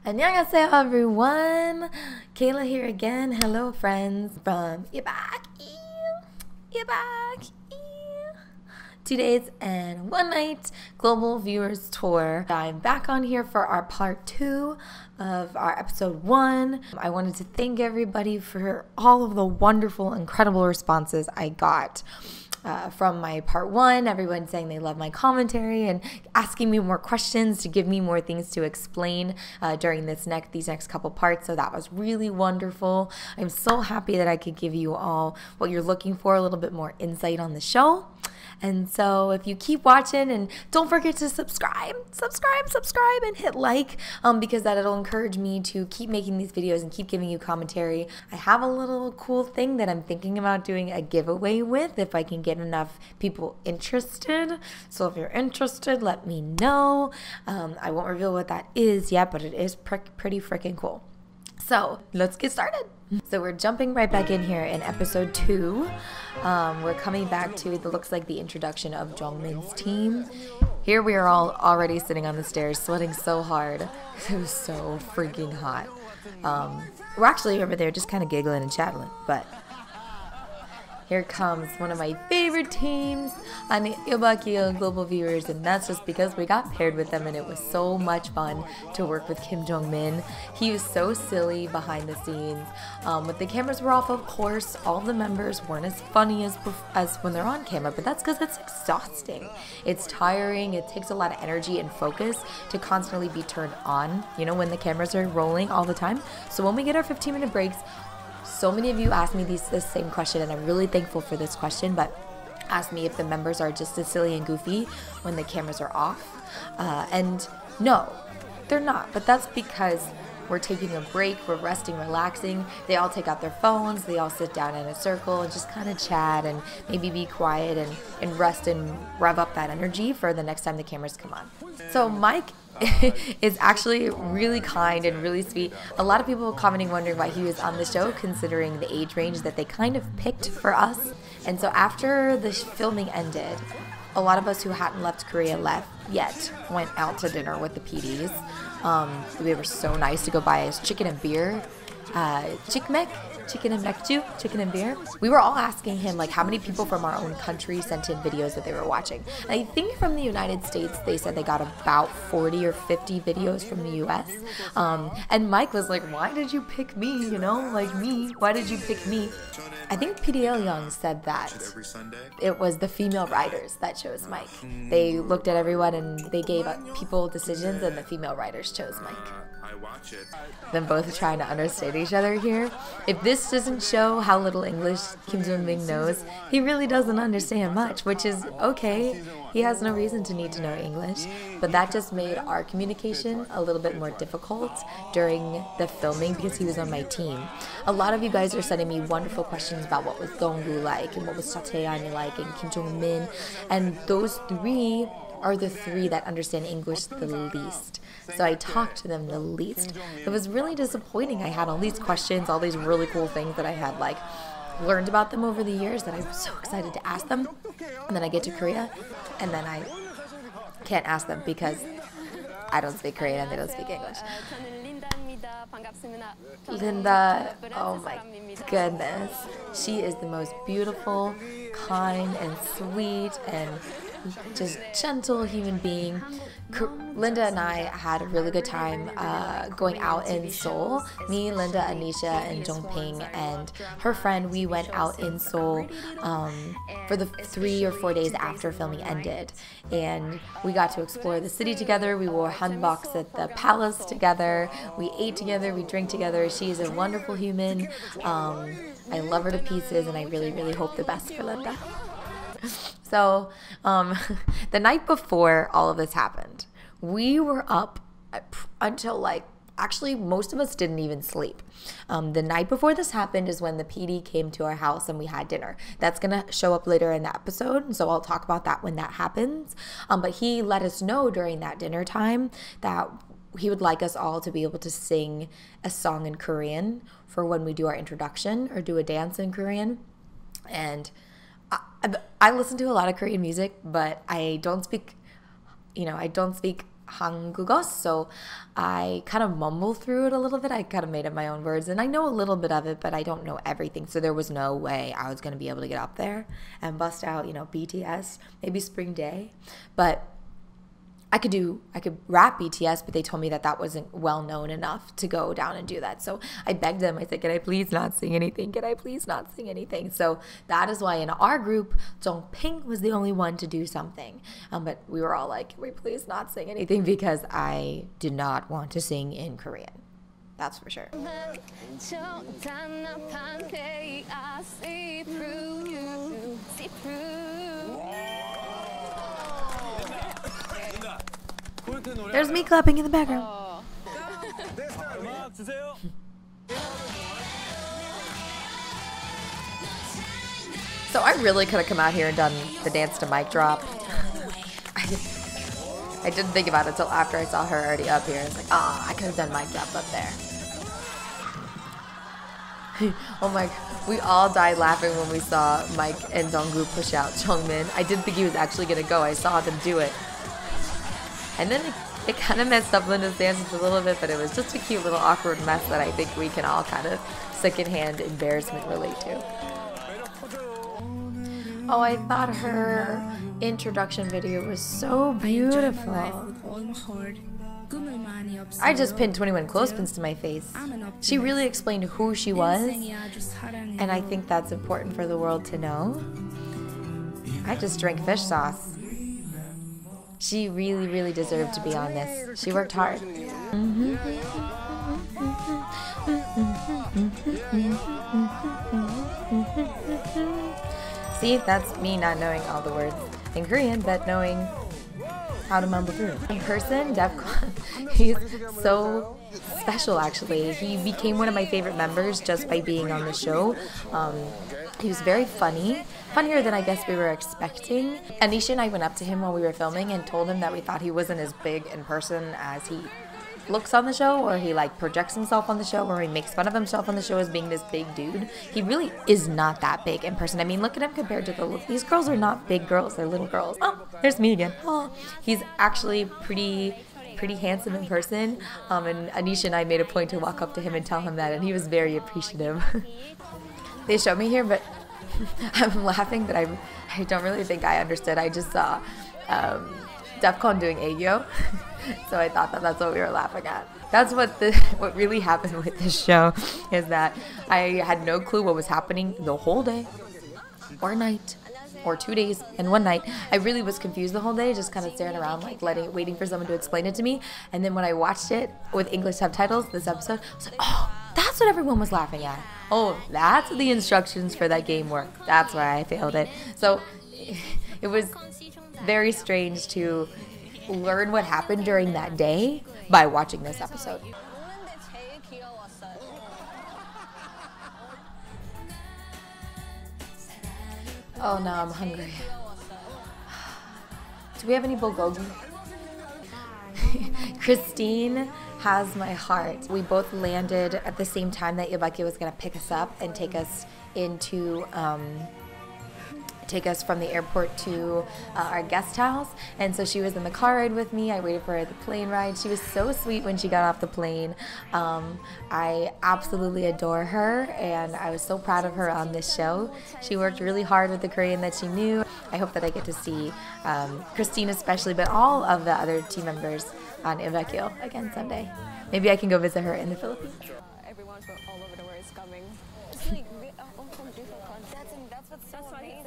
안녕하세요 everyone. Kayla here again. Hello friends from Iraq. 2 days and 1 night global viewers tour. I'm back on here for our part 2 of our episode 1. I wanted to thank everybody for all of the wonderful, incredible responses I got. From my part 1, everyone saying they love my commentary and asking me more questions to give me more things to explain during these next couple parts. So that was really wonderful. I'm so happy that I could give you all what you're looking for, a little bit more insight on the show. And so if you keep watching, and don't forget to subscribe and hit like, because that'll encourage me to keep making these videos and keep giving you commentary. I have a little cool thing that I'm thinking about doing a giveaway with if I can get enough people interested. So if you're interested, let me know. I won't reveal what that is yet, but it is pretty freaking cool. So let's get started. So we're jumping right back in here in episode 2. We're coming back to it looks like the introduction of Jongmin's team. Here we are all already sitting on the stairs, sweating so hard. It was so freaking hot. We're actually over there just kind of giggling and chatting, but here comes one of my favorite teams on Ilbakil Global Viewers, and that's just because we got paired with them and it was so much fun to work with Kim Jong-min. He was so silly behind the scenes. When the cameras were off, of course, all the members weren't as funny as when they're on camera, but that's because it's exhausting. It's tiring. It takes a lot of energy and focus to constantly be turned on, you know, when the cameras are rolling all the time. So when we get our 15-minute breaks, so many of you asked me this same question, and I'm really thankful for this question, but asked me if the members are just as silly and goofy when the cameras are off. And no, they're not, but that's because we're taking a break, we're resting, relaxing. They all take out their phones, they all sit down in a circle and just kind of chat and maybe be quiet and rest and rev up that energy for the next time the cameras come on. So Mike is actually really kind and really sweet. A lot of people commenting wondering why he was on the show, considering the age range that they kind of picked for us. And so after the filming ended, a lot of us who hadn't left Korea yet went out to dinner with the PDs. They were so nice to go buy us chicken and beer, chicken and mekju, chicken and beer. We were all asking him like how many people from our own country sent in videos that they were watching. And I think from the United States, they said they got about 40 or 50 videos from the US. And Mike was like, why did you pick me? You know, like me, why did you pick me? I think PDL Young said that it was the female writers that chose Mike. They looked at everyone and they gave people decisions, and the female writers chose Mike. Them both trying to understand each other here. If this doesn't show how little English Kim Jong-min knows, he really doesn't understand much, which is okay. He has no reason to need to know English, but that just made our communication a little bit more difficult during the filming because he was on my team. A lot of you guys are sending me wonderful questions about what was Donggu like and what was Chae-yeon like and Kim Jong-min, and those three are the three that understand English the least. So I talked to them the least. It was really disappointing. I had all these questions, all these really cool things that I had like learned about them over the years that I was so excited to ask them. And then I get to Korea and then I can't ask them because I don't speak Korean and they don't speak English. Linda, oh my goodness. She is the most beautiful, kind, and sweet, and just gentle human being. Linda and I had a really good time going out in Seoul. Me, Linda, Anisha, and Jongping and her friend, we went out in Seoul for the 3 or 4 days after filming ended. And we got to explore the city together. We wore hanboks at the palace together. We ate together, we drank together. She's a wonderful human. I love her to pieces, and I really, really hope the best for Linda. So, the night before all of this happened, we were up until actually most of us didn't even sleep. The night before this happened is when the PD came to our house and we had dinner. That's going to show up later in the episode, so I'll talk about that when that happens. But he let us know during that dinner time that he would like us all to be able to sing a song in Korean for when we do our introduction or do a dance in Korean. And I listen to a lot of Korean music, but I don't speak 한국어, so I kind of mumble through it a little bit. I kind of made up my own words, and I know a little bit of it, but I don't know everything, so there was no way I was going to be able to get up there and bust out, you know, BTS, maybe Spring Day, but I could rap BTS, but they told me that that wasn't well known enough to go down and do that. So I begged them. I said, can I please not sing anything? Can I please not sing anything? So that is why in our group, Jongping was the only one to do something. But we were all like, can we please not sing anything? Because I did not want to sing in Korean. That's for sure. There's me clapping in the background. So I really could have come out here and done the dance to mic drop. I didn't think about it until after I saw her already up here. It's like, I could have done mic drop up there. Oh my, we all died laughing when we saw Mike and Donggu push out Jongmin. I didn't think he was actually going to go. I saw them do it. And then it kind of messed up Linda's dances a little bit, but it was just a cute little awkward mess that I think we can all kind of secondhand embarrassment relate to. Oh, I thought her introduction video was so beautiful. I just pinned 21 clothespins to my face. She really explained who she was, and I think that's important for the world to know. I just drank fish sauce. She really, really deserved to be on this. She worked hard. See, that's me not knowing all the words in Korean, but knowing how to mumble through. In person, Defcon, he's so special actually. He became one of my favorite members just by being on the show. He was very funny. Funnier than I guess we were expecting. Anisha and I went up to him while we were filming and told him that we thought he wasn't as big in person as he looks on the show, or he like projects himself on the show, or he makes fun of himself on the show as being this big dude. He really is not that big in person. I mean, look at him compared to these girls are not big girls, they're little girls. Oh, there's me again. Oh, he's actually pretty handsome in person. And Anisha and I made a point to walk up to him and tell him that, and he was very appreciative. They showed me here, but I'm laughing, but I don't really think I understood. I just saw Defcon doing Aegyo, so I thought that that's what we were laughing at. That's what really happened with this show, is that I had no clue what was happening the whole day, or night, or 2 days and 1 night. I really was confused the whole day, just kind of staring around, like waiting for someone to explain it to me. And then when I watched it with English subtitles, this episode, I was like, oh, that's what everyone was laughing at. Oh, that's the instructions for that game work. That's why I failed it. So it was very strange to learn what happened during that day by watching this episode. Oh, now I'm hungry. Do we have any bulgogi? Christine has my heart. We both landed at the same time that Ibaki was going to pick us up and take us into take us from the airport to our guest house. And so she was in the car ride with me. I waited for her at the plane ride. She was so sweet when she got off the plane. I absolutely adore her, and I was so proud of her on this show. She worked really hard with the Korean that she knew. I hope that I get to see Christine especially, but all of the other team members on Ibaki again someday. Maybe I can go visit her in the Philippines. Everyone from all over the world is coming. Just like, that's what's so amazing.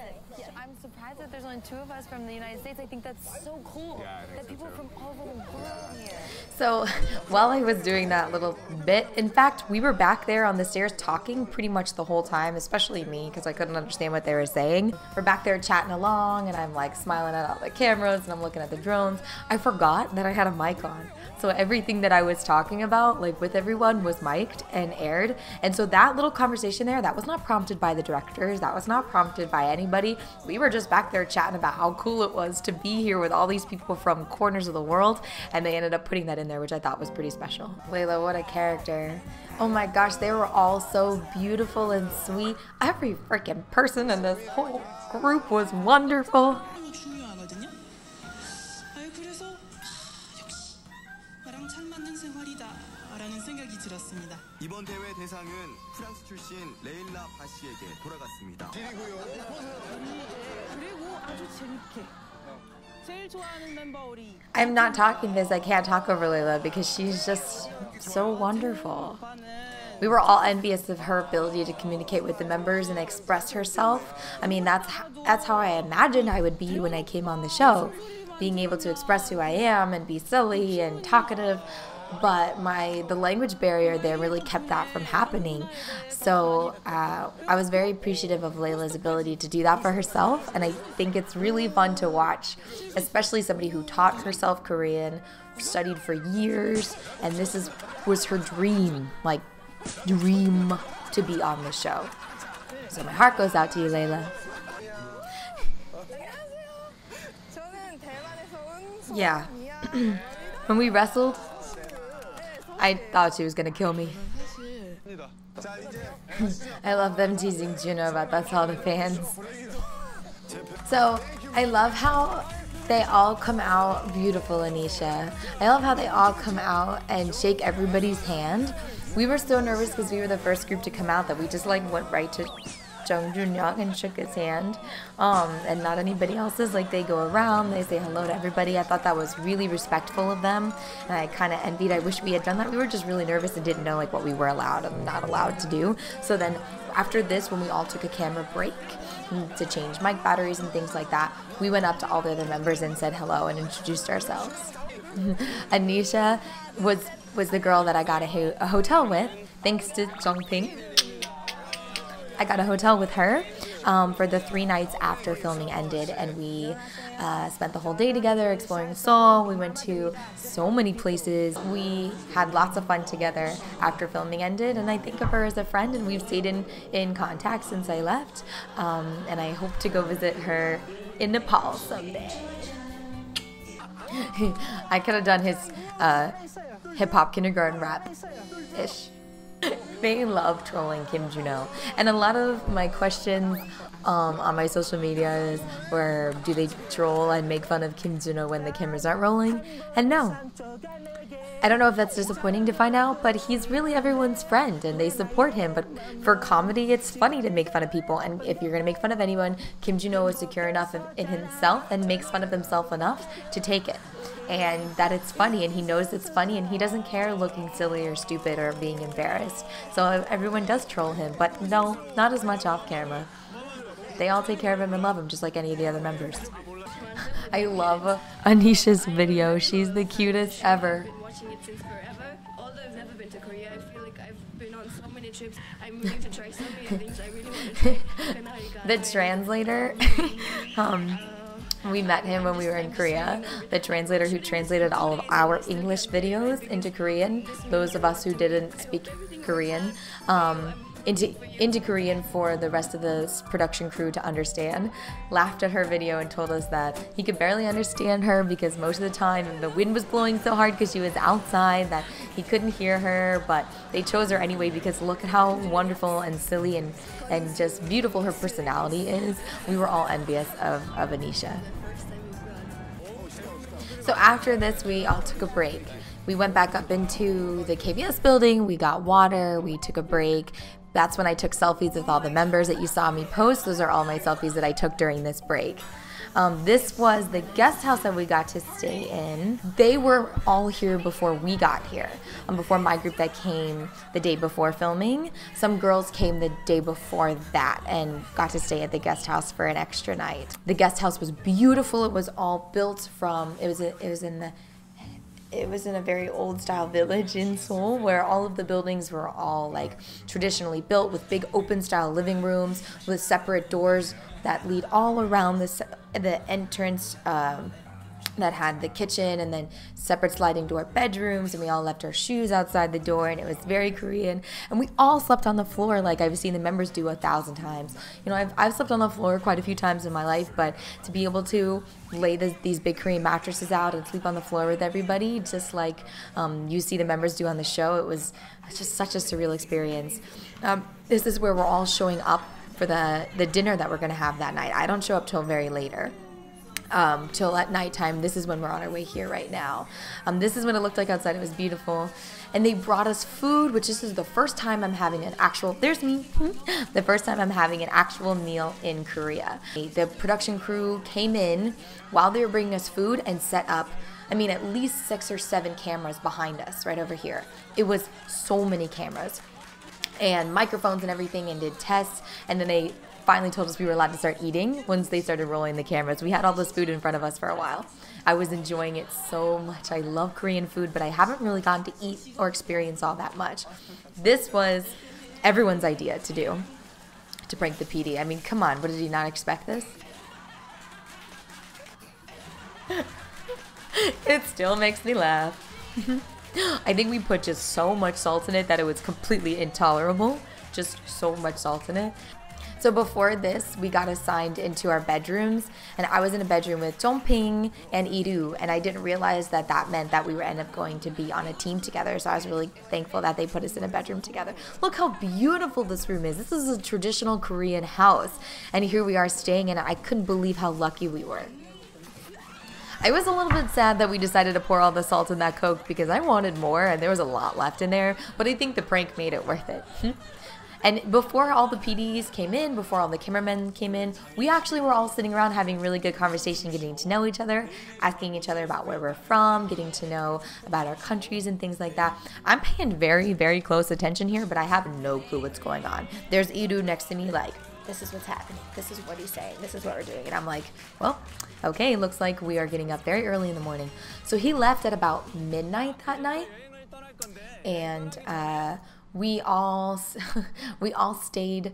I'm surprised that there's only 2 of us from the United States. I think that's so cool. Yeah, that people from all over the world here. So while I was doing that little bit, in fact, we were back there on the stairs talking pretty much the whole time, especially me, because I couldn't understand what they were saying. We're back there chatting along, and I'm like smiling at all the cameras, and I'm looking at the drones. I forgot that I had a mic on. So everything that I was talking about, like with everyone, was mic'd and aired. And so that little conversation there, that was not prompted by the directors. That was not prompted by anybody. We were just back there chatting about how cool it was to be here with all these people from corners of the world. And they ended up putting that in there, which I thought was pretty special. Layla, what a character. Oh my gosh, they were all so beautiful and sweet. Every freaking person in this whole group was wonderful. 들었습니다. 이번 대회 대상은 프랑스 출신 레일라 바시에게 돌아갔습니다. 그리고 아주 재밌게 제일 좋아하는 멤버 우리. I'm not talking this. I can't talk over Layla because she's just so wonderful. We were all envious of her ability to communicate with the members and express herself. I mean, that's how I imagined I would be when I came on the show, being able to express who I am and be silly and talkative. But the language barrier there really kept that from happening. So I was very appreciative of Layla's ability to do that for herself, and I think it's really fun to watch, especially somebody who taught herself Korean, studied for years, and was her dream to be on the show. So my heart goes out to you, Layla. Yeah. When we wrestled, I thought she was gonna kill me. I love them teasing Juno about that's all the fans. So I love how they all come out beautiful, Anisha. I love how they all come out and shake everybody's hand. We were so nervous because we were the first group to come out that we just like went right to Jung Jun-young and shook his hand, and not anybody else's. Like, they go around, they say hello to everybody. I thought that was really respectful of them, and I kind of envied. I wish we had done that. We were just really nervous and didn't know like what we were allowed and not allowed to do. So then after this, when we all took a camera break to change mic batteries and things like that, we went up to all the other members and said hello and introduced ourselves. Anisha was the girl that I got a hotel with, thanks to Jongping. I got a hotel with her for the 3 nights after filming ended, and we spent the whole day together exploring Seoul. We went to so many places. We had lots of fun together after filming ended, and I think of her as a friend, and we've stayed in contact since I left, and I hope to go visit her in Nepal someday. I could have done his hip-hop kindergarten rap-ish. They love trolling Kim Juno, and a lot of my questions on my social medias were, do they troll and make fun of Kim Juno when the cameras aren't rolling? And no. I don't know if that's disappointing to find out, but he's really everyone's friend and they support him. But for comedy, it's funny to make fun of people, and if you're going to make fun of anyone, Kim Juno is secure enough in himself and makes fun of himself enough to take it. And that it's funny, and he knows it's funny, and he doesn't care looking silly or stupid or being embarrassed. So everyone does troll him, but no, not as much off camera. They all take care of him and love him just like any of the other members. I love Anisha's video. She's the cutest ever. I've been watching it since forever. Although I've never been to Korea, I feel like I've been on so many trips. I'm willing to try so many things I really want to try. The translator, we met him when we were in Korea. The translator who translated all of our English videos into Korean, those of us who didn't speak Korean, into Korean for the rest of the production crew to understand, laughed at her video and told us that he could barely understand her because most of the time the wind was blowing so hard because she was outside that he couldn't hear her, but they chose her anyway because look at how wonderful and silly and just beautiful her personality is. We were all envious of Anisha. So after this, we all took a break. We went back up into the KBS building, we got water, we took a break. That's when I took selfies with all the members that you saw me post. Those are all my selfies that I took during this break. This was the guest house that we got to stay in. They were all here before we got here, before my group that came the day before filming. Some girls came the day before that and got to stay at the guest house for an extra night. The guest house was beautiful. It was all built from, it was in a very old style village in Seoul where all of the buildings were all like traditionally built with big open style living rooms with separate doors that lead all around the entrance that had the kitchen and then separate sliding door bedrooms, and we all left our shoes outside the door, and it was very Korean, and we all slept on the floor like I've seen the members do 1,000 times. You know, I've slept on the floor quite a few times in my life, but to be able to lay these big Korean mattresses out and sleep on the floor with everybody, just like you see the members do on the show, it was just such a surreal experience. This is where we're all showing up for the dinner that we're going to have that night. I don't show up till very later. Till at nighttime. This is when we're on our way here right now. This is what it looked like outside. It was beautiful. And they brought us food, which this is the first time I'm having an actual, there's me, the first time I'm having an actual meal in Korea. The production crew came in while they were bringing us food and set up, I mean, at least 6 or 7 cameras behind us right over here. It was so many cameras and microphones and everything, and did tests. And then they finally told us we were allowed to start eating once they started rolling the cameras. We had all this food in front of us for a while. I was enjoying it so much. I love Korean food, but I haven't really gotten to eat or experience all that much. This was everyone's idea to do, to prank the PD. I mean, come on, what, did he not expect this? It still makes me laugh. I think we put just so much salt in it that it was completely intolerable. Just so much salt in it. So before this, we got assigned into our bedrooms, and I was in a bedroom with Jongping and Iru, and I didn't realize that that meant that we would end up going to be on a team together. So I was really thankful that they put us in a bedroom together. Look how beautiful this room is. This is a traditional Korean house, and here we are staying in it. I couldn't believe how lucky we were. I was a little bit sad that we decided to pour all the salt in that Coke because I wanted more, and there was a lot left in there, but I think the prank made it worth it. And before all the PDs came in, before all the cameramen came in, we actually were all sitting around having really good conversation, getting to know each other, asking each other about where we're from, getting to know about our countries and things like that. I'm paying very, very close attention here, but I have no clue what's going on. There's Iru next to me like, this is what's happening, this is what he's saying, this is what we're doing. And I'm like, well, okay, looks like we are getting up very early in the morning. So he left at about midnight that night, and we all stayed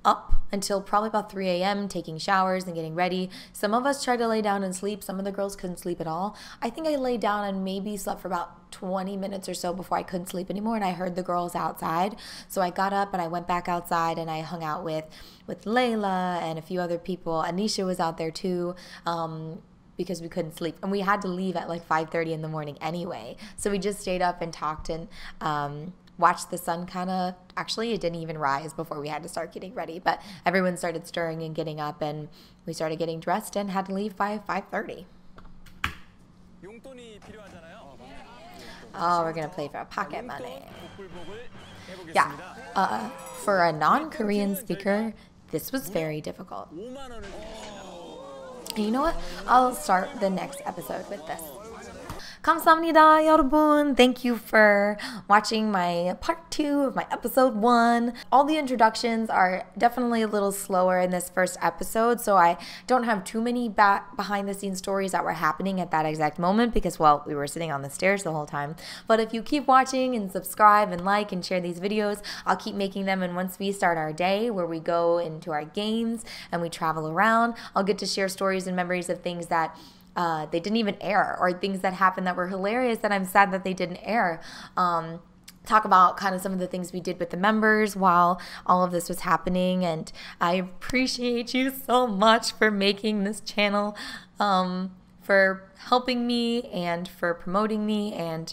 up until probably about 3 a.m. taking showers and getting ready. Some of us tried to lay down and sleep. Some of the girls couldn't sleep at all. I think I laid down and maybe slept for about 20 minutes or so before I couldn't sleep anymore, and I heard the girls outside. So I got up and I went back outside and I hung out with Layla and a few other people. Anisha was out there too. Because we couldn't sleep, and we had to leave at like 5:30 in the morning anyway. So we just stayed up and talked and watched the sun kind of, actually it didn't even rise before we had to start getting ready, but everyone started stirring and getting up, and we started getting dressed and had to leave by 5:30. Oh, we're gonna play for pocket money. Yeah, for a non-Korean speaker, this was very difficult. And you know what? I'll start the next episode with this. 감사합니다, 여러분. Thank you for watching my part 2 of my episode 1. All the introductions are definitely a little slower in this first episode, so I don't have too many behind the scenes stories that were happening at that exact moment because, well, we were sitting on the stairs the whole time. But if you keep watching and subscribe and like and share these videos, I'll keep making them. And once we start our day where we go into our games and we travel around, I'll get to share stories and memories of things that they didn't even air, or things that happened that were hilarious that I'm sad that they didn't air. Talk about kind of some of the things we did with the members while all of this was happening. And I appreciate you so much for making this channel, for helping me and for promoting me and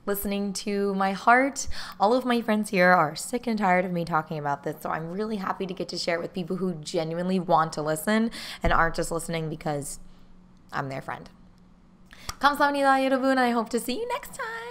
listening to my heart. All of my friends here are sick and tired of me talking about this, so I'm really happy to get to share it with people who genuinely want to listen and aren't just listening because I'm their friend. 감사합니다, 여러분. I hope to see you next time.